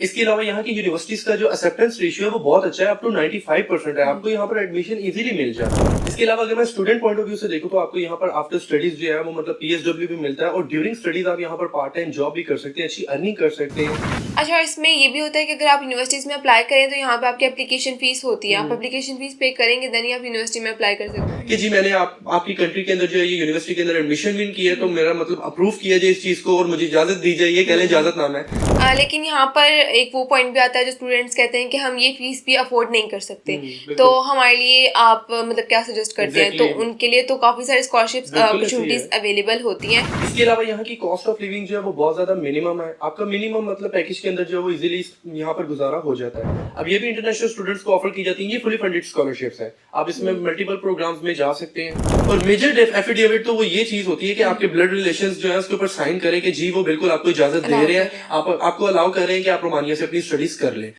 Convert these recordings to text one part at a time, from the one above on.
इसके अलावा यहाँ की यूनिवर्सिटीज का जो एक्सेप्टेंस रेशियो है वो बहुत अच्छा है, अप टू 95% है। आपको यहाँ पर एडमिशन इजीली मिल जाता है। इसके अलावा अगर मैं स्टूडेंट पॉइंट ऑफ व्यू से देखूँ तो आपको यहाँ पर आफ्टर स्टडीज जो है वो मतलब PSW भी मिलता है, और ड्यूरिंग स्टडीज आप यहाँ पर पार्ट टाइम जॉब भी कर सकते हैं, अच्छी अर्निंग कर सकते हैं। अच्छा, इसमें ये भी होता है कि अगर आप यूनिवर्सिटीज में अप्लाई करें तो यहाँ पे आपकी एप्लीकेशन फीस होती है, आप एप्लीकेशन फीस पे करेंगे देन ही आप यूनिवर्सिटी में अप्लाई कर सकते हैं। कि जी मैंने आपकी कंट्री के अंदर जो है ये यूनिवर्सिटी के अंदर एडमिशन विन किया है, तो मेरा मतलब अप्रूव किया जाए इस चीज को और मुझे इजाजत दी जाए, ये कह लें इजाजतनामा है। लेकिन यहाँ पर एक वो पॉइंट भी आता है जो स्टूडेंट्स कहते हैं कि हम ये फीस भी अफोर्ड नहीं कर सकते, तो हमारे लिए आप मतलब क्या सजेस्ट करते हैं? तो उनके लिए तो काफी सारे स्कॉलरशिप्स अपॉर्चुनिटीज अवेलेबल होती हैं। इसके अलावा यहाँ की कॉस्ट ऑफ लिविंग जो है वो बहुत ज्यादा मिनिमम है। आपका मिनिमम मतलब पैकेज के अंदर जो है वो इजीली यहाँ पर गुजारा हो जाता है। अब ये भी इंटरनेशनल स्टूडेंट्स को ऑफर की जाती है, ये फुली फंडेड स्कॉलरशिप्स है। आप इसमें मल्टीपल प्रोग्राम्स में जा सकते हैं। और मेजर एफिडेविट तो वो ये चीज होती है कि आपके ब्लड रिलेशंस जो है उसके ऊपर साइन करें कि जी वो बिल्कुल आपको इजाजत दे रहे हैं, आपको अलाउ कर रहे हैं कि आप रोमानिया से अपनी स्टडीज कर लें।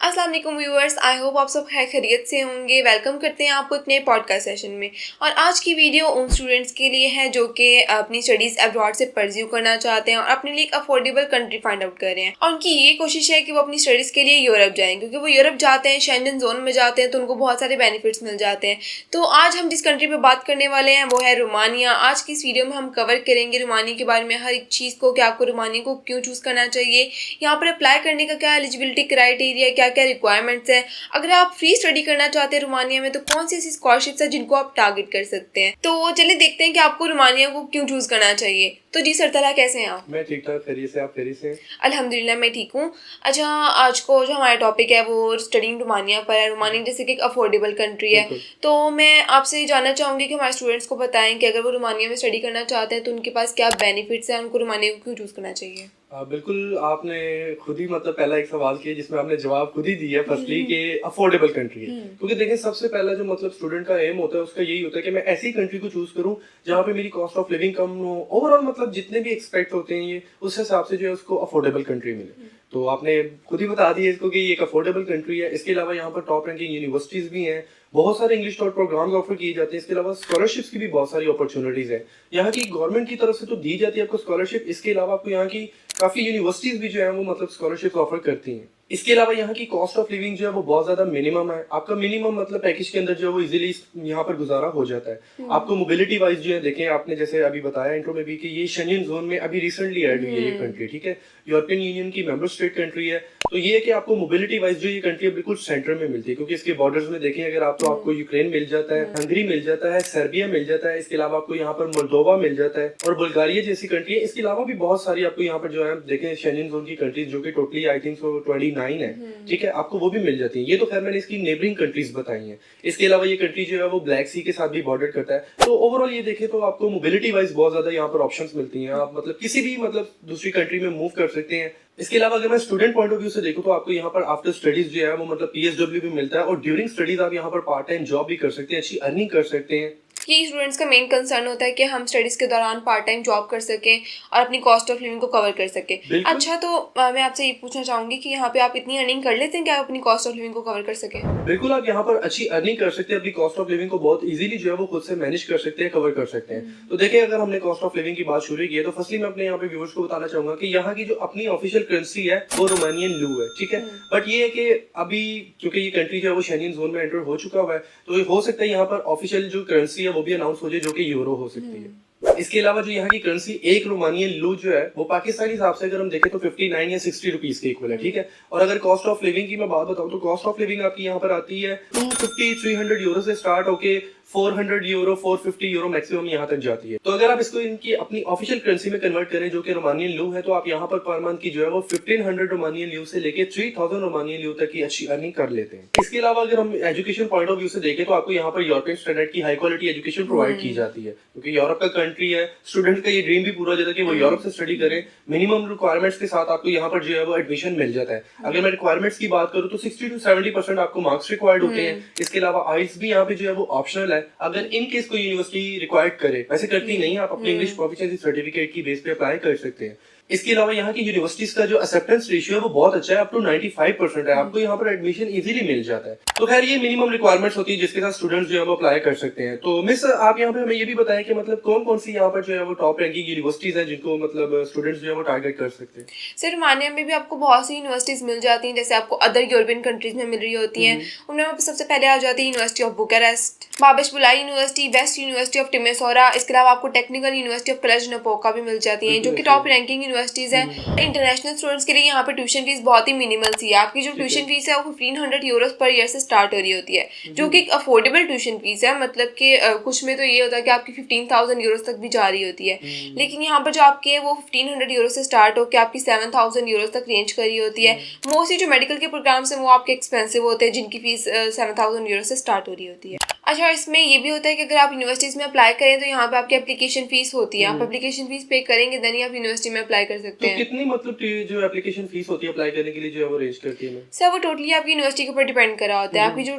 अस्सलाम वालेकुम व्यूअर्स, आई होप आप सब खैरियत से होंगे। वेलकम करते हैं आपको इतने पॉडकास्ट सेशन में। और आज की वीडियो उन स्टूडेंट्स के लिए है जो कि अपनी स्टडीज़ अब्रॉड से परस्यू करना चाहते हैं और अपने लिए एक अफोर्डेबल कंट्री फाइंड आउट कर रहे हैं। और उनकी ये कोशिश है कि वो अपनी स्टडीज़ के लिए यूरोप जाएँ, क्योंकि वो यूरोप जाते हैं, शेंजन जोन में जाते हैं, तो उनको बहुत सारे बेनिफिट्स मिल जाते हैं। तो आज हम जिस कंट्री पर बात करने वाले हैं वो है रोमानिया। आज की इस वीडियो में हम कवर करेंगे रोमानिया के बारे में हर एक चीज़ को, कि आपको रोमानिया को क्यों चूज़ करना चाहिए, यहाँ पर अप्लाई करने का क्या एलिजिबिलिटी क्राइटेरिया, क्या क्या रिक्वायरमेंट्स हैं, अगर आप फ्री स्टडी करना चाहते हैं रोमानिया में तो कौन सी ऐसी स्कॉलरशिप्स है जिनको आप टारगेट कर सकते हैं। तो चलिए देखते हैं कि आपको रोमानिया को क्यों चूज करना चाहिए। तो जी सरतला, कैसे हैं आप? मैं ठीक ठाक, खैरियत से। आप खैरियत से? अल्हम्दुलिल्लाह मैं ठीक हूँ। अच्छा, आज को जो हमारा टॉपिक है वो स्टडिंग रोमानिया पर है। रोमानिया जैसे कि एक अफोर्डेबल कंट्री है, तो मैं आपसे जानना चाहूँगी कि हमारे स्टूडेंट्स को बताएं कि अगर वो रोमानिया में स्टडी करना चाहते हैं तो उनके पास क्या बेनिफिट्स हैं, उनको रोमानिया को क्यों चूज़ करना चाहिए। बिल्कुल, आपने खुद ही मतलब पहला एक सवाल किया जिसमें आपने जवाब खुद ही दिया फर्स्टली कि अफोर्डेबल कंट्री है। क्योंकि देखिए सबसे पहला जो मतलब स्टूडेंट का एम होता है उसका यही होता है कि मैं ऐसी कंट्री को चूज करूं जहां पे मेरी कॉस्ट ऑफ लिविंग कम हो, ओवरऑल मतलब जितने भी एक्सपेक्ट होते हैं ये उस हिसाब से जो है उसको अफोर्डेबल कंट्री मिले। तो आपने खुद ही बता दिया इसको कि ये एक अफोर्डेबल कंट्री है। इसके अलावा यहाँ पर टॉप रैंकिंग यूनिवर्सिटीज भी हैं, बहुत सारे इंग्लिश टॉट प्रोग्राम्स ऑफर किए जाते हैं। इसके अलावा स्कॉलरशिप्स की भी बहुत सारी अपॉर्चुनिटीज है यहाँ की गवर्नमेंट की तरफ से तो दी जाती है आपको स्कॉलरशिप। इसके अलावा आपको यहाँ की काफी यूनिवर्सिटीज भी जो है वो मतलब स्कॉलरशिप ऑफर करती हैं। इसके अलावा यहाँ की कॉस्ट ऑफ लिविंग जो है वो बहुत ज्यादा मिनिमम है। आपका मिनिमम मतलब पैकेज के अंदर जो है वो इजीली यहाँ पर गुजारा हो जाता है। आपको मोबिलिटी वाइज जो है देखें, आपने जैसे अभी बताया इंट्रो में भी कि ये शेंजन जोन में अभी रिसेंटली ऐड हुई है ये कंट्री, ठीक है, यूरोपियन यूनियन की मेंबर स्टेट कंट्री है। तो ये है कि आपको मोबिलिटी वाइज जो ये कंट्री है बिल्कुल सेंटर में मिलती है, क्योंकि इसके बॉर्डर्स में देखें अगर आप तो आपको यूक्रेन मिल जाता है, हंगरी मिल जाता है, सर्बिया मिल जाता है, इसके अलावा आपको यहाँ पर मोल्दोवा मिल जाता है और बुल्गारिया जैसी कंट्री है। इसके अलावा भी बहुत सारी आपको यहाँ पर जो है देखें शेंजन जोन की कंट्रीज जो कि टोटली आई थिंक 29 है, ठीक है, आपको वो भी मिल जाती है। ये तो खैर मैंने इसकी नेबरिंग कंट्रीज बताई हैं। इसके अलावा ये कंट्री जो है वो ब्लैक सी के साथ भी बॉर्डर करता है। तो ओवरऑल ये देखें तो आपको मोबिलिटी वाइज बहुत ज्यादा यहाँ पर ऑप्शंस मिलती हैं। आप मतलब किसी भी मतलब दूसरी कंट्री में मूव कर सकते हैं। इसके अलावा अगर मैं स्टूडेंट पॉइंट ऑफ व्यू से देखूं तो आपको यहाँ पर आफ्टर स्टडीज जो है वो मतलब PSW भी मिलता है, और ड्यूरिंग स्टडीज आप यहाँ पर पार्ट टाइम जॉब भी कर सकते हैं, अच्छी अर्निंग कर सकते हैं। ये स्टूडेंट्स का मेन कंसर्न होता है कि हम स्टडीज़ के दौरान पार्ट टाइम जॉब कर सकें और अपनी कॉस्ट ऑफ लिविंग को कवर कर सकें। अच्छा, तो मैं आपसे ये पूछना चाहूँगी कि यहाँ पे आप इतनी अर्निंग कर लेते हैं कि आप अपनी कॉस्ट ऑफ लिविंग को कवर कर सकें? बिल्कुल, आप यहाँ पर अच्छी अर्निंग कर सकते हैं, अपनी कॉस्ट ऑफ लिविंग को बहुत इजीली जो है वो खुद से मैनेज कर सकते हैं, कवर कर सकते हैं। तो देखिए अगर हमने कॉस्ट ऑफ लिविंग की बात शुरू की है तो फर्स्टली मैं अपने यहाँ पे व्यूअर्स को बताना चाहूंगा कि यहाँ की जो अपनी ऑफिशियल करेंसी है वो रोमानियन लू है, ठीक है। बट ये है कि अभी क्योंकि ये कंट्री जो है वो शेंजन जोन में एंटर हो चुका हुआ है, तो हो सकता है यहाँ पर ऑफिशियल जो करेंसी है वो भी अनाउंस हो जाए जो कि यूरो हो सकती है। इसके अलावा जो यहाँ की करेंसी एक रोमानियन लू जो है वो पाकिस्तानी हिसाब से अगर हम देखें तो 59 या 60 रुपीज के इक्वल है, ठीक है। और अगर कॉस्ट ऑफ लिविंग की मैं बात बताऊं तो कॉस्ट ऑफ लिविंग आपकी यहाँ पर आती है 250-300 यूरो से स्टार्ट होके 400 यूरो 450 यूरो मैक्सिमम यहाँ तक जाती है। तो अगर आप इसको इनकी अपनी ऑफिशियल करेंसी में कन्वर्ट करें जो कि रोमानियन लू है, तो आप यहाँ पर मंथ की जो है वो 1500 रोमानियन लू से लेके 3000 रोमानियन लू तक की अच्छी अर्निंग कर लेते हैं। इसके अलावा अगर हम एजुकेशन पॉइंट ऑफ व्यू से देखें तो आपको यहाँ पर यूरोपियन स्टैंडर्ड की हाई क्वालिटी एजुकेशन प्रोवाइड की जाती है, क्योंकि यूरोप का कंट्री है। स्टूडेंट का ये ड्रीम भी पूरा हो जाता है कि वो यूरोप से स्टडी करें। मिनिमम रिक्वायरमेंट्स के साथ आपको यहाँ पर जो है वो एडमिशन मिल जाता है। अगर मैं रिक्वायरमेंट्स की बात करूँ तो 60 to 70% आपको मार्क्स रिक्वायर्ड होते हैं। इसके अलावा आइल्स भी यहाँ पे जो है वो ऑप्शनल है, अगर इन केस कोई यूनिवर्सिटी रिक्वायर्ड करे, वैसे करती नहीं, आप अपने इंग्लिश प्रोफिशिएंसी सर्टिफिकेट की बेस पे अप्लाई कर सकते हैं। इसके अलावा यहाँ की यूनिवर्सिटीज का जो एक्सेप्टेंस रेशियो है वो बहुत अच्छा है, अप टू 95% है। आपको यहाँ पर एडमिशन इजीली मिल जाता है। तो खैर ये मिनिमम रिक्वायरमेंट्स होती है जिसके साथ स्टूडेंट्स जो है वो अप्लाई कर सकते हैं। तो मिस आप यहाँ पे हमें ये भी बताएं कि मतलब कौन कौन सी यहाँ पर जो है वो टॉप रैंकिंग यूनिवर्सिटीज हैं जिनको मतलब स्टूडेंट्स जो है वो टारगेट कर सकते हैं। सर रोमानिया में भी आपको बहुत सी यूनिवर्सिटीज मिल जाती हैं, जैसे आपको अदर यूरोपियन कंट्रीज में मिल रही होती हैं। उनमें सबसे पहले आ जाती है यूनिवर्सिटी ऑफ बुकारेस्ट, बाबिश बुलाई यूनिवर्सिटी, वेस्ट यूनिवर्सिटी ऑफ टिमेसोरा। इसके अलावा आपको टेक्निकल यूनिवर्सिटी ऑफ क्लज नपोका भी मिल जाती हैं, जो कि टॉप रैंकिंग यूनिवर्सिटीज हैं। इंटरनेशनल स्टूडेंट्स के लिए यहाँ पे ट्यूशन फीस बहुत ही मिनिमल सी है। आपकी जो ट्यूशन फीस है वो 1500 यूरोस पर ईयर से स्टार्ट हो रही होती है, जो कि एक अफोर्डेबल ट्यूशन फीस है। मतलब कि कुछ में तो ये होता है कि आपकी 15,000 यूरोस तक भी जा रही होती है, लेकिन यहाँ पर जो आपके है वो 1500 यूरो से स्टार्ट होकर आपकी 7,000 यूरोस तक रेंज करी होती है। मोस्टली जो मेडिकल के प्रोग्राम्स हैं वो आपके एक्सपेंसिव होते हैं, जिनकी फीस 7,000 यूरो से स्टार्ट हो रही होती है। अच्छा, इसमें ये भी होता है कि अगर आप यूनिवर्सिटीज में अप्लाई करें तो यहाँ पे आपकी एप्लीकेशन फीस होती है। आप एप्लीकेशन फीस पे करेंगे देन ही आप यूनिवर्सिटी में अप्लाई कर सकते हैं। तो कितनी मतलब जो एप्लीकेशन फीस होती है अप्लाई करने के लिए जो है वो रेंज करती है? सर वो टोटली आपकी यूनिवर्सिटी के ऊपर डिपेंड करा होता है। आपकी जो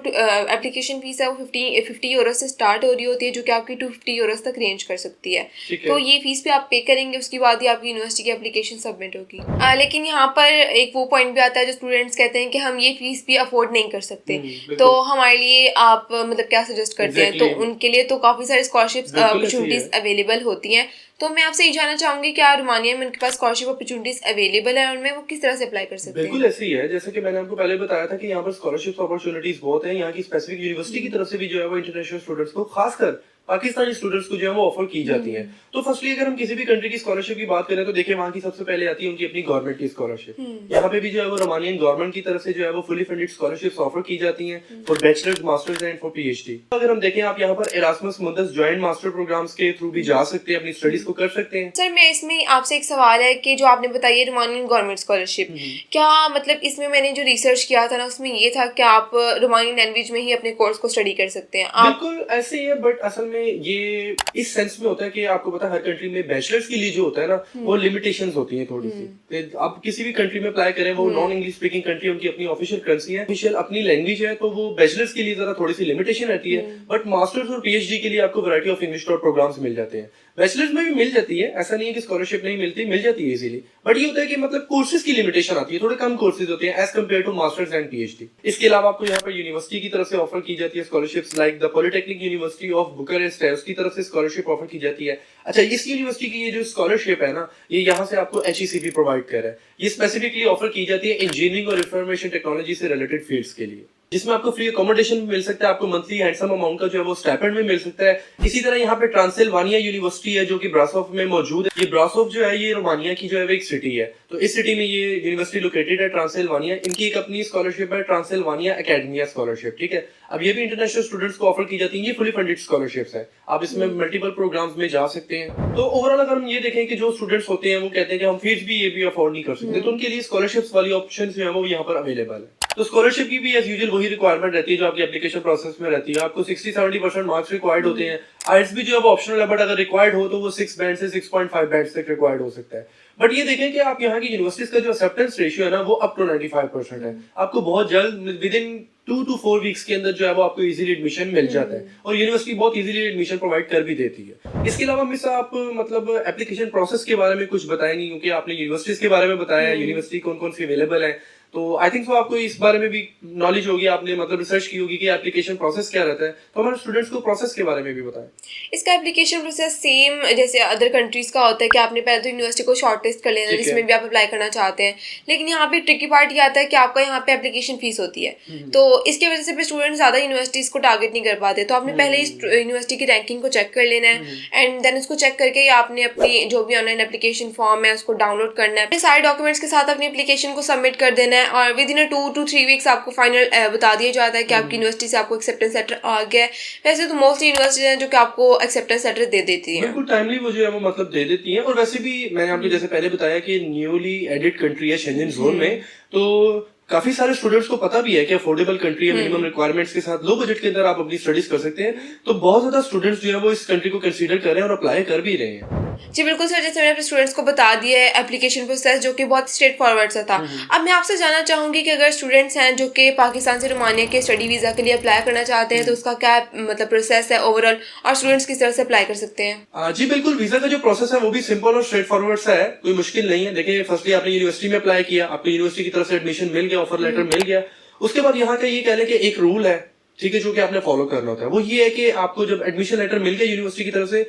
एप्लीकेशन फीस है वो 50 यूरो से स्टार्ट हो रही होती है, जो कि आपकी 250 यूरो तक रेंज कर सकती है। तो ये फीस भी आप पे करेंगे, उसके बाद ही आपकी यूनिवर्सिटी की एप्लीकेशन सबमिट होगी। लेकिन यहाँ पर एक वो पॉइंट भी आता है जो स्टूडेंट्स कहते हैं कि हम ये फीस भी अफोर्ड नहीं कर सकते, तो हमारे लिए आप मतलब क्या सजेस्ट करते हैं? तो उनके लिए तो काफ़ी सारे स्कॉलरशिप अपॉर्चुनिटीज अवेलेबल होती हैं। तो मैं आपसे ये जानना चाहूंगी क्या रोमानिया में उनके पास स्कॉलरशिप अपॉर्चुनिटीज अवेलेबल है, उनमें वो किस तरह से अप्लाई कर सकते हैं? बिल्कुल ऐसे ही है, जैसे कि मैंने आपको पहले बताया था कि यहाँ पर स्कॉलरशिप अपॉर्चुनिटीज बहुत है। यहाँ की स्पेसिफिक यूनिवर्सिटी की तरफ से भी जो है वो इंटरनेशनल स्टूडेंट्स को, खासकर पाकिस्तानी स्टूडेंट्स को जो है वो ऑफर की जाती है। तो फर्स्टली अगर हम किसी भी कंट्री की स्कॉलरशिप की बात करें तो देखिए वहाँ की सबसे पहले आती है उनकी अपनी गवर्नमेंट की स्कॉलरशिप। यहाँ पे भी जो है वो रोमानियन गवर्नमेंट की तरफ से जो है वो फुली फंडेड स्कॉलरशिप्स ऑफर की जाती हैं for bachelors, masters and for PhD. अगर हम देखें आप यहाँ पर एरास्मस मुंदस ज्वाइंट मास्टर प्रोग्राम्स के थ्रू भी जा सकते हैं, अपनी स्टडीज को कर सकते हैं। सर मैं इसमें आपसे एक सवाल है कि जो आपने बताई है रोमानियन गवर्नमेंट स्कॉलरशिप, क्या मतलब इसमें मैंने जो रिसर्च किया था ना उसमें ये था कि आप रोमानियन लैंग्वेज में ही अपने कोर्स को स्टडी कर सकते हैं? बिल्कुल ऐसे ही है, बट असल में ये इस सेंस में होता है कि आपको पता है हर कंट्री में बैचलर्स के लिए जो होता है ना वो लिमिटेशंस होती हैं थोड़ी सी। तो आप किसी भी कंट्री में अप्लाई करें, वो नॉन इंग्लिश स्पीकिंग कंट्री, उनकी अपनी ऑफिशियल करेंसी है, ऑफिशियल अपनी लैंग्वेज है, तो वो बैचलर्स के लिए जरा थोड़ी सी लिमिटेशन रहती है। बट मास्टर्स और पीएचडी के लिए आपको वैरायटी ऑफ इंग्लिश प्रोग्राम्स मिल जाते हैं। बैचलर्स में भी मिल जाती है, ऐसा नहीं है कि स्कॉलरशिप नहीं मिलती, मिल जाती है इजीली। बट ये होता है कि मतलब कोर्सेज की लिमिटेशन आती है, थोड़े कम कोर्सेज होते हैं as compare to masters and PhD. इसके अलावा आपको यहाँ पर यूनिवर्सिटी की तरफ से ऑफर की जाती है scholarships, like the polytechnic university of Bucharest है, उसकी तरफ से स्कॉलरशिप ऑफर की जाती है। अच्छा, इस यूनिवर्सिटी की ये जो स्कॉलरशिप है ना, ये यहाँ से आपको HECP प्रोवाइड कर रहा है। ये स्पेसिफिकली ऑफर की जाती है इंजीनियरिंग और इंफॉर्मेशन टेक्नोलॉजी से रिलेटेड फील्ड्स के लिए, जिसमें आपको फ्री अकोमोडेशन भी मिल सकता है, आपको मंथली हैंडसम अमाउंट का जो है वो स्टाइपेंड में मिल सकता है। इसी तरह यहाँ पे ट्रांसिल्वानिया यूनिवर्सिटी है जो कि ब्रासोव में मौजूद है। ये ब्रासोव जो है ये रोमानिया की जो है एक सिटी है, तो इस सिटी में ये यूनिवर्सिटी लोकेटेड है, ट्रांसिल्वानिया। इनकी एक अपनी स्कॉलरशिप है, ट्रांसिल्वानिया एकेडमिया स्कॉलरशिप, ठीक है। अब ये भी इंटरनेशनल स्टूडेंट्स को ऑफर की जाती है, ये फुली फंडेड स्कॉलरशिप्स है, आप इसमें मल्टीपल प्रोग्राम्स में जा सकते हैं। तो ओवरऑल अगर हम ये देखें कि जो स्टूडेंट्स होते हैं वो कहते हैं कि हम फीस भी ये भी अफोर्ड नहीं कर सकते, तो उनके लिए स्कॉलरशिप्स वाली ऑप्शन जो है वो यहाँ पर अवेलेबल है। तो स्कॉलरशिप की भी एज यूजुअल वही रिक्वायरमेंट रहती है जो आपकी एप्लीकेशन प्रोसेस में रहती है। आपको 60-70% मार्क्स रिक्वायर्ड होते हैं। आइल्स भी जो है वो ऑप्शनल है, बट अगर रिक्वायर्ड हो तो वो 6 बैंड से 6.5 बैंड तक रिक्वायर्ड हो सकता है। बट ये देखें कि आप यहाँ की यूनिवर्सिटीज का जो एक्सेप्टेंस रेशियो है ना वो अप टू 95% है। आपको बहुत जल्द विद इन 2 to 4 वीक्स के अंदर जो है वो आपको इजीली एडमिशन मिल जाता है, और यूनिवर्सिटी बहुत इजीली एडमिशन प्रोवाइड कर भी देती है। इसके अलावा मिस आप मतलब एप्लीकेशन प्रोसेस के बारे में कुछ बताएंगे, क्योंकि आपने यूनिवर्सिटीज के बारे में बताया है, यूनिवर्सिटी कौन कौन सी अवेलेबल है, तो आई थिंक सो आपको इस बारे में भी नॉलेज होगी, आपने मतलब रिसर्च की होगी कि एप्लीकेशन प्रोसेस क्या रहता है। तो हमारे स्टूडेंट्स को प्रोसेस के बारे में भी बताएं। इसका एप्लीकेशन प्रोसेस सेम जैसे अदर कंट्रीज का होता है कि आपने पहले तो यूनिवर्सिटी को शॉर्ट लिस्ट कर लेना है जिसमें भी आप अप्लाई करना चाहते हैं, लेकिन यहाँ पे ट्रिकी पार्ट ये आता है कि आपका यहाँ पे एप्लीकेशन फीस होती है, तो इसकी वजह से स्टूडेंट ज़्यादा यूनिवर्सिटीज़ को टारगेट नहीं कर पाते। तो आपने पहले इस यूनिवर्सिटी की रैंकिंग को चेक कर लेना है, एंड देन उसको चेक करके आपने अपनी जो भी ऑनलाइन एप्लीकेशन फॉर्म है उसको डाउनलोड करना है, सारे डॉक्यूमेंट्स के साथ अपनी एप्लीकेशन को सबमिट कर देना है, और विद इन 2 to 3 वीक्स आपको फाइनल बता दिया जाता है कि आपकी यूनिवर्सिटी से आपको एक्सेप्टेंस लेटर आ गया है। वैसे तो मोस्टली यूनिवर्सिटीज हैं जो कि आपको एक्सेप्टेंस लेटर दे देती हैं, बिल्कुल टाइमली वो जो है वो मतलब दे देती हैं। और वैसे भी मैंने आपको जैसे पहले बताया कि न्यूली एडेड कंट्री है शेंजन जोन में, तो काफी सारे स्टूडेंट्स को पता भी है कि अफोर्डेबल कंट्री है, मिनिमम रिक्वायरमेंट्स के साथ लो बजट के अंदर आप अपनी स्टडीज कर सकते हैं। तो बहुत ज्यादा स्टूडेंट्स जो है वो इस कंट्री को कंसीडर कर रहे हैं और अप्लाई कर भी रहे हैं। जी बिल्कुल सर, जैसे मैंने अपने स्टूडेंट्स को बता दिया है एप्लीकेशन प्रोसेस जो कि बहुत स्ट्रेट फॉरवर्ड सा था। अब मैं आपसे जानना चाहूँगी कि अगर स्टूडेंट्स हैं जो कि पाकिस्तान से रोमानिया के स्टडी वीज़ा के लिए अप्लाई करना चाहते हैं तो उसका क्या मतलब प्रोसेस है ओवरऑल, और स्टूडेंट्स किस तरह से अप्लाई कर सकते हैं? जी बिल्कुल, वीजा का जो प्रोसेस है वो भी सिंपल और स्ट्रेट फॉरवर्ड सा है, कोई मुश्किल नहीं है। देखिए, फर्स्टली आपने यूनिवर्सिटी में अप्लाई किया, आपको यूनिवर्सिटी की तरफ से एडमिशन मिल गया, ऑफर लेटर मिल गया। उसके बाद यहाँ का ये कह लें कि एक रूल है, ठीक है, जो कि आपने फॉलो करना होता है। वो ये है कि आपको जब एडमिशन लेटर मिल गया यूनिवर्सिटी की तरफ से,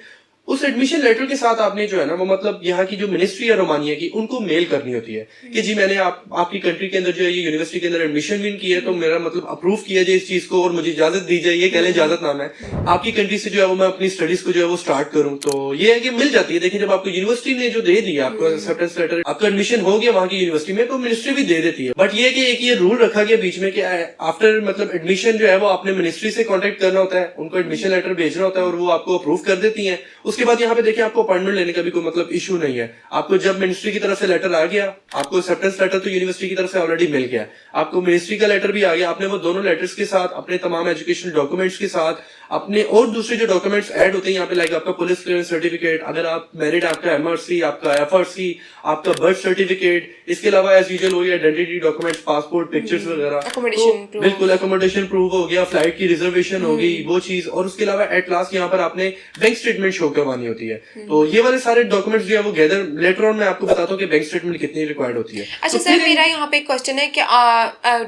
उस एडमिशन लेटर के साथ आपने जो है ना वो मतलब यहाँ की जो मिनिस्ट्री है रोमानिया की, उनको मेल करनी होती है कि जी मैंने आपकी कंट्री के अंदर जो है ये यूनिवर्सिटी के अंदर एडमिशन विन की है, तो मेरा मतलब अप्रूव किया जाए इस चीज को और मुझे इजाजत दी जाए, ये कह लें इजाजत नाम है आपकी कंट्री से जो है वो मैं अपनी स्टडीज को जो है वो स्टार्ट करूं। तो ये है कि मिल जाती है। देखिए, जब आपको यूनिवर्सिटी ने जो दे दिया, आपको एक्सेप्टेंस लेटर, आपका एडमिशन हो गया वहां की यूनिवर्सिटी में, तो मिनिस्ट्री भी दे देती है। बट ये कि एक ये रूल रखा गया बीच में कि आफ्टर मतलब एडमिशन जो है वो आपने मिनिस्ट्री से कॉन्टेक्ट करना होता है, उनको एडमिशन लेटर भेजना होता है और वो आपको अप्रूव कर देती है। उसके बाद यहाँ पे देखिए आपको अपॉइंटमेंट लेने का भी कोई मतलब इशू नहीं है। आपको जब मिनिस्ट्री की तरफ से लेटर आ गया, आपको एक्सेप्टेंस लेटर तो यूनिवर्सिटी की तरफ से ऑलरेडी मिल गया, आपको मिनिस्ट्री का लेटर भी आ गया, आपने वो दोनों लेटर्स के साथ अपने तमाम एजुकेशनल डॉक्यूमेंट्स के साथ अपने और दूसरे जो डॉक्यूमेंट्स ऐड होते हैं यहाँ पे, लाइक आपका पुलिस क्लियरेंस सर्टिफिकेट, अगर आप मैरिड, आपका एमआरसी, आपका एफआरसी, आपका बर्थ सर्टिफिकेट, इसके अलावा एज यूजुअल वही आइडेंटिटी डॉक्यूमेंट्स, पासपोर्ट, पिक्चर्स वगैरह, तो बिल्कुल अकोमोडेशन प्रूफ हो गया, फ्लाइट की रिजर्वेशन हो गई, वो चीज। और उसके अलावा एट लास्ट यहाँ पर आपने बैंक स्टेटमेंट शो करवानी होती है। तो ये वाले सारे डॉक्यूमेंट्स जो है वो गैदर लेटर ऑन मैं आपको बताता हूँ कि बैंक स्टेटमेंट कितनी रिक्वायर्ड होती है। अच्छा सर, मेरा यहाँ पे एक क्वेश्चन है कि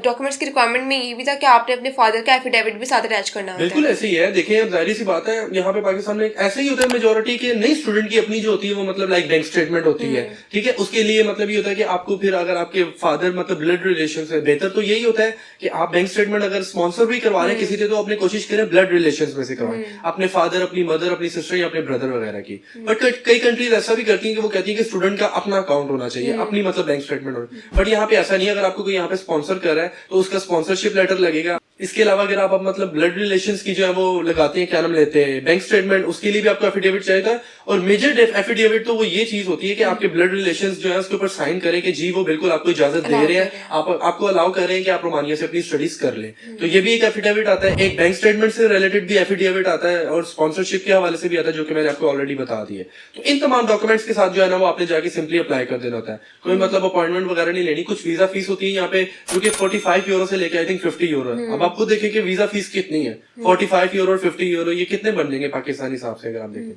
डॉक्यूमेंट्स की रिक्वायरमेंट में ये भी था कि आपने अपने फादर का एफिडेविट भी साथ अटैच करना होता है। बिल्कुल ऐसे ही है। देखिए, अब जाहिर सी बात है, यहाँ पे पाकिस्तान में ऐसा ही होता है मेजोरिटी के नई स्टूडेंट की अपनी जो होती है वो मतलब लाइक बैंक स्टेटमेंट होती है, ठीक है। उसके लिए मतलब ये होता है कि आपको फिर अगर आपके फादर मतलब ब्लड रिलेशन से, बेहतर तो यही होता है कि आप बैंक स्टेटमेंट अगर स्पॉन्सर भी करवा रहे हैं किसी से, तो अपने कोशिश करें ब्लड रिलेशन में से करवाएं, अपने फादर, अपनी मदर, अपनी सिस्टर या अपने ब्रदर वगैरह की। बट कई कंट्रीज ऐसा भी करती है कि वो कहती है कि स्टूडेंट का अपना अकाउंट होना चाहिए, अपनी मतलब बैंक स्टेटमेंट होना। बट यहाँ पे ऐसा नहीं है। अगर आपको कोई यहाँ पे स्पॉन्सर कर रहा है तो उसका स्पॉन्सरशिप लेटर लगेगा। इसके अलावा अगर आप मतलब ब्लड रिलेशंस की जो है वो लगाते हैं, क्या नाम लेते हैं, बैंक स्टेटमेंट, उसके लिए भी आपको एफिडेविट चाहिए। और मेजर एफिडेविट तो वो ये चीज होती है कि आपके ब्लड रिलेशंस जो है उसके ऊपर साइन करें कि जी वो बिल्कुल आपको इजाजत दे रहे हैं, आपको अलाउ कर रहे हैं कि आप रोमानिया से अपनी स्टडीज कर लें। तो ये भी एक एफिडेविट आता है। एक बैंक स्टेटमेंट से रिलेटेड भी एफिडेविट आता है और स्पॉन्सरशिप के हवाले से भी आता है, जो कि मैंने आपको ऑलरेडी बता दिया। तो इन तमाम डॉक्यूमेंट्स के साथ जो है ना वो आपने जाके सिंपली अप्लाई कर देना होता है। कोई मतलब अपॉइंटमेंट वगैरह नहीं लेनी। कुछ वीजा फीस होती है यहाँ पे जो कि 45 यूरो से लेकर आई थिंक 50 यूरो है। अब आप खुद देखें कि वीजा फीस कितनी है, 45 यूरो और 50 यूरो, ये कितने बन जाएंगे पाकिस्तानी हिसाब से अगर आप देखें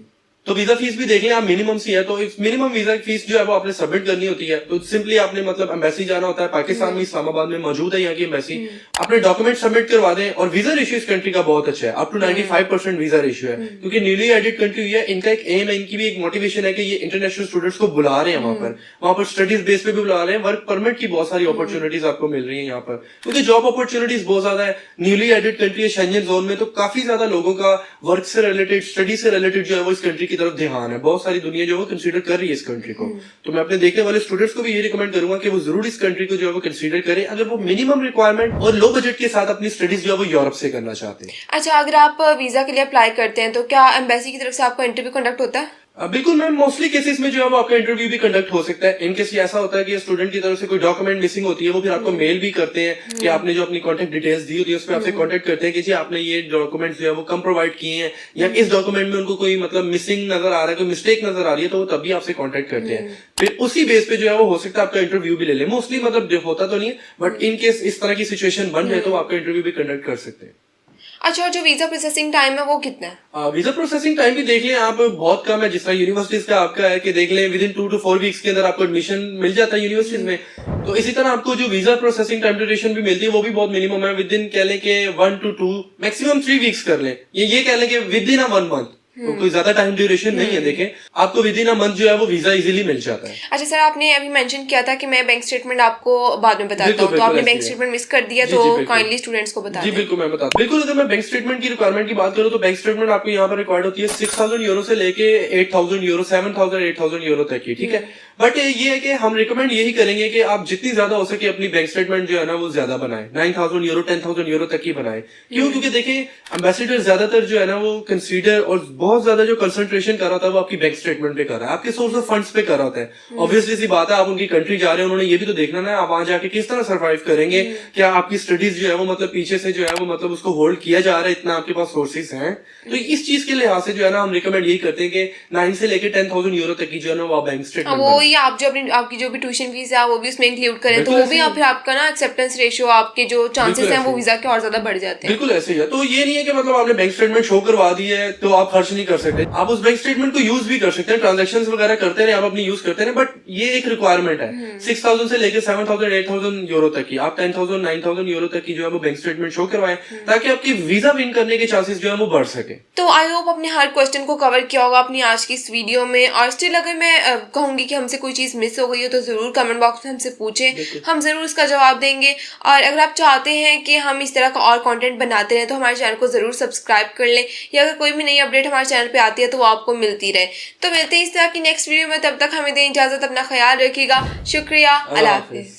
तो। वीजा फीस भी देख लें आप, मिनिमम सी है। तो मिनिमम वीजा फीस जो है वो आपने सबमिट करनी होती है। तो सिंपली आपने मतलब एम्बेसी जाना होता है, पाकिस्तान में इस्लामाबाद में मौजूद है यहाँ की एम्बेसी, अपने डॉक्यूमेंट सबमिट करवा दें। और वीजा रेशियो इस कंट्री का बहुत अच्छा है, अप टू 95% वीजा रेशियो है, क्योंकि न्यूली एडेड कंट्री है। इनका एक एम है, इनकी भी एक मोटिवेशन है कि ये इंटरनेशनल स्टूडेंट्स को बुला रहे हैं वहां पर स्टडीज बेस पे भी बुला रहे हैं। वर्क परमिट की बहुत सारी अपॉर्चुनिटीज आपको मिल रही है यहाँ पर, क्योंकि जॉब अपॉर्चुनिटीज बहुत ज्यादा है। न्यूली एडेड कंट्री है शेंजन जोन में, तो काफी ज्यादा लोगों का वर्क से रिलेटेड, स्टडी से रिलेटेड जो है वो इस कंट्री की तरफ ध्यान है। बहुत सारी दुनिया जो है वो कंसीडर कर रही है इस कंट्री को। तो मैं अपने देखने वाले स्टूडेंट्स को भी ये रिकमेंड करूंगा कि वो जरूर इस कंट्री को जो है वो कंसीडर करें, अगर वो मिनिमम रिक्वायरमेंट और लो बजट के साथ अपनी स्टडीज जो है वो यूरोप से करना चाहते हैं। अच्छा, अगर आप वीजा के लिए अप्लाई करते हैं तो क्या एम्बेसी की तरफ से आपका इंटरव्यू कंडक्ट होता है? बिल्कुल मैम, मोस्टली केसेस में जो है वो आपका इंटरव्यू भी कंडक्ट हो सकता है। इनकेस ऐसा होता है कि स्टूडेंट की तरफ से कोई डॉक्यूमेंट मिसिंग होती है, वो फिर आपको मेल भी करते हैं कि आपने जो अपनी कॉन्टेक्ट डिटेल्स दी होती है उस पर आपसे कॉन्टेक्ट करते हैं कि जी आपने ये डॉक्यूमेंट जो है वो कम प्रोवाइड किए हैं, या इस डॉक्यूमेंट में उनको कोई मतलब मिसिंग नजर आ रहा है, कोई मिस्टेक नजर आ रही है, तो वो तभी आपसे कॉन्टेक्ट करते हैं। फिर उसी बेस पे जो है वो हो सकता है आपका इंटरव्यू भी ले ले। मोस्टली मतलब होता तो नहीं है, बट इनकेस इस तरह की सिचुएशन बन जाए तो आपका इंटरव्यू भी कंडक्ट कर सकते हैं। अच्छा, और जो वीजा प्रोसेसिंग टाइम है वो कितना है? वीजा प्रोसेसिंग टाइम भी देख लें आप, बहुत कम है। जिस तरह यूनिवर्सिटीज का आपका है कि देख लें विद इन 2 to 4 वीक्स के अंदर आपको एडमिशन मिल जाता है यूनिवर्सिटीज में। तो इसी तरह आपको जो वीजा प्रोसेसिंग टाइम ड्यूरेशन भी मिलती है वो भी बहुत मिनिमम है। विद इन कह लें कि 1 to 2 मैक्सिमम 3 वीक्स कर लें, ये कह लें कि विद इन 1 मंथ, तो कोई ज्यादा टाइम ड्यूरेशन नहीं है। देखें, आपको विद इन अ मंथ जो है वो वीजा इजीली मिल जाता है। अच्छा सर, आपने अभी मेंशन किया था कि मैं बैंक स्टेटमेंट आपको बाद में बताता हूँ, तो आपने बैंक स्टेटमेंट मिस कर दिया, तो काइंडली स्टूडेंट्स को बता दें। जी बिल्कुल मैं बताता हूँ। बिल्कुल, अगर मैं बैंक स्टेटमेंट की रिक्वायरमेंट की बात करूँ तो बैंक स्टेटमेंट आपको यहाँ पर रिक्वायर्ड होती है 6000 यूरो से लेके 8000 यूरो, 7000, 8000 यूरो तक की, ठीक है। बट ये है कि हम रिकमेंड यही करेंगे कि आप जितनी ज्यादा हो सके अपनी बैंक स्टेटमेंट जो है ना वो ज्यादा बनाए, 9000 यूरो, 10000 यूरो तक की बनाए। क्यों? क्योंकि देखिए एम्बेसडर ज्यादातर जो है ना वो कंसीडर और बहुत ज्यादा जो कंसंट्रेशन कर रहा था वो आपकी बैंक स्टेटमेंट पे कर रहा है, आपके सोर्स ऑफ फंड्स पे कर रहा होता है। ऑब्वियसली सी बात है, आप उनकी कंट्री जा रहे हैं, उन्होंने ये भी तो देखना ना आप वहां जाके किस तरह सर्वाइव करेंगे, क्या आपकी स्टडीज जो है वो मतलब पीछे से जो है वो मतलब उसको होल्ड किया जा रहा है, इतना आपके पास सोर्सेज हैं। तो इस चीज के लिहाज से जो है ना हम रिकमेंड यही करते हैं कि 9 से लेके 10,000 यूरो तक की जो है ना वो बैंक स्टेटमेंट वो ही आप जो अपनी आपकी जो भी ट्यूशन फीस है वो भी उसमें इंक्लूड करें, तो वो भी आप फिर आपका ना एक्सेप्टेंस रेशियो, आपके जो चांसेस हैं वो वीजा के और ज्यादा बढ़ जाते हैं। बिल्कुल ऐसे ही है। तो ये नहीं है कि मतलब आपने बैंक स्टेटमेंट शो करवा दी है तो आप खर्च नहीं कर सकते, आप उस बैंक स्टेटमेंट को यूज भी कर सकते हैं, ट्रांजेक्शन वगैरह करते रहे, आप अपनी यूज करते रहे, बट ये एक रिक्वायरमेंट है 6,000 से लेकर 7,000 8,000 यूरो तक की, आप 10,000 9,000 यूरो तक की जो है वो बैंक स्टेटमेंट शो करवाएं ताकि आपकी वीजा विन करने के चांसेस जो है वो बढ़ सके। तो आई होप अपने हर क्वेश्चन को कवर किया होगा अपनी आज की इस वीडियो में, और स्टिल अगर मैं कहूंगी कि हमसे कोई चीज मिस हो गई हो तो जरूर कमेंट बॉक्स में हमसे पूछें, हम जरूर उसका जवाब देंगे। और अगर आप चाहते हैं कि हम इस तरह का और कंटेंट बनाते रहें तो हमारे चैनल को जरूर सब्सक्राइब कर लें, या अगर कोई भी नई अपडेट हमारे चैनल पे आती है तो वो आपको मिलती रहे। तो मिलते हैं इस तरह की नेक्स्ट वीडियो में, तब तक हमें दें इजाजत, अपना ख्याल रखिएगा, शुक्रिया, अल्लाह हाफिज।